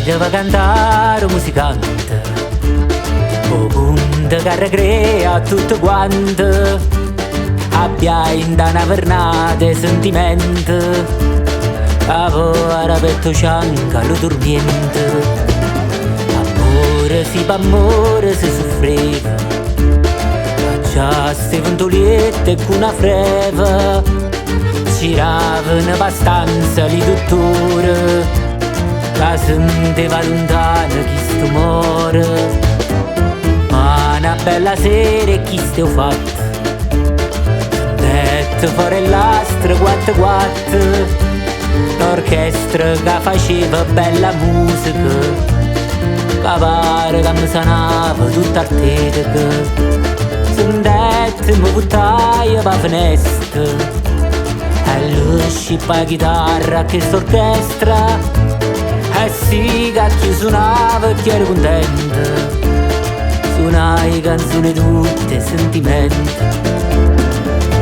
Deve cantare musicante, o punta che ricrea tutto quanto, abbia in una vernata sentimento, a ora petto cianca lo dormiente, amore si pa amore si soffreva, già ste ventoliette con una freva, giravano abbastanza li dottore, la sentiva lontana chi sto muore, ma una bella sera chi ste ho fatto, detto fuori l'astra quattro quattro, l'orchestra che faceva bella musica, che pare che mi sanava tutta artetica, sentette mi buttai per la finestra, e l'usci per la chitarra che st'orchestra. Eh sì, che suonava e chi era contenta, suonai canzoni tutte sentimenti.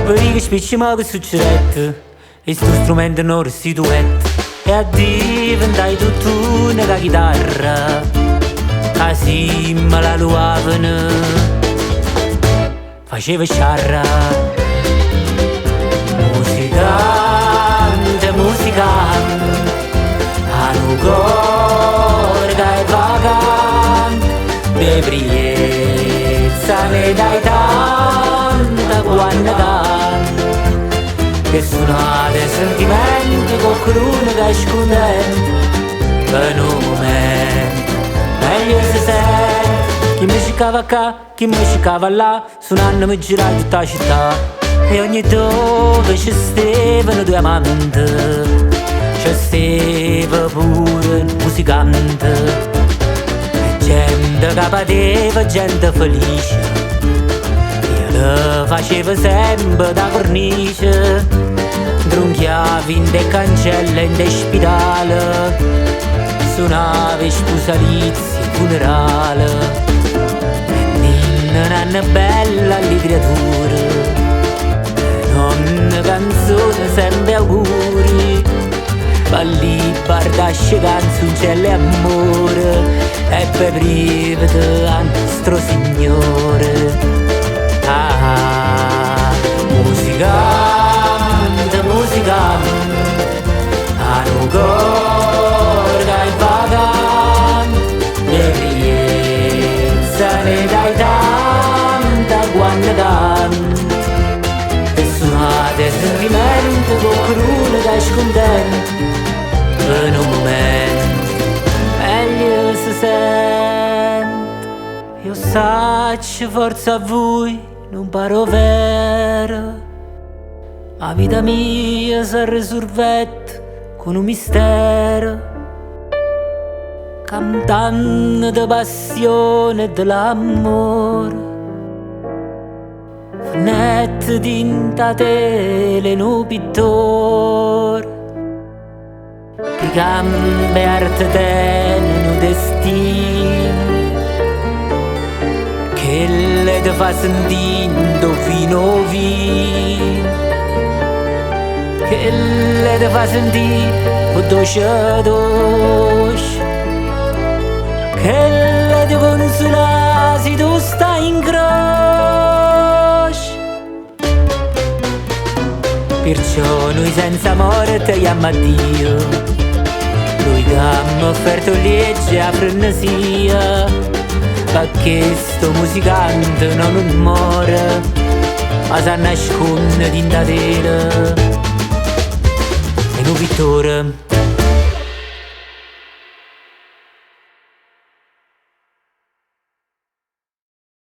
Poi che spicci ma che succedette, e sto strumento non restituette, e a diventai tutt'una la chitarra, a simma la luavano, faceva sciarra. Musicante, musicante, un cuore che è vagante, l'ebbriezza ne dai tanta quando canta, che suonate sentimenti con crune che è scondente, per un momento meglio si sente, chi mi cercava qua, chi mi cercava là, suonando mi girai tutta la città, e ogni dove ci stavano due amanti, c'è stava pure il musicante, e gente che pateva, gente felice, io lo facevo sempre da cornice, drunchiavi in de cancelle, in de spidale, suonavi sposalizi e funerale, e ninna nanna bella alle creature, nonna canzone sempre auguri, balli bardasce canzoncelle amore, e per brivide a nostro Signore. Ah, musicante, musicante, a un cuore che è vagante, l'ebbriezza ne dai tanta quando canti, e suonate sentimento con crune che è scontento, in un momento meglio si sente. Io saccio forza a voi non paro vero, la vita mia si risolvette con un mistero, cantando di passione e dell'amore, finette dinta tele no pittore, che gambe arte tengono destino, che le te fa sentire fino vino, che le te fa sentire dolce dolce, che le te consola se tu stai in croce. Perciò noi senza morte chiamo a Dio, lui che mi ha offerto legge a frenesia, perché sto musicante non muore, ma si nasconde in da tela.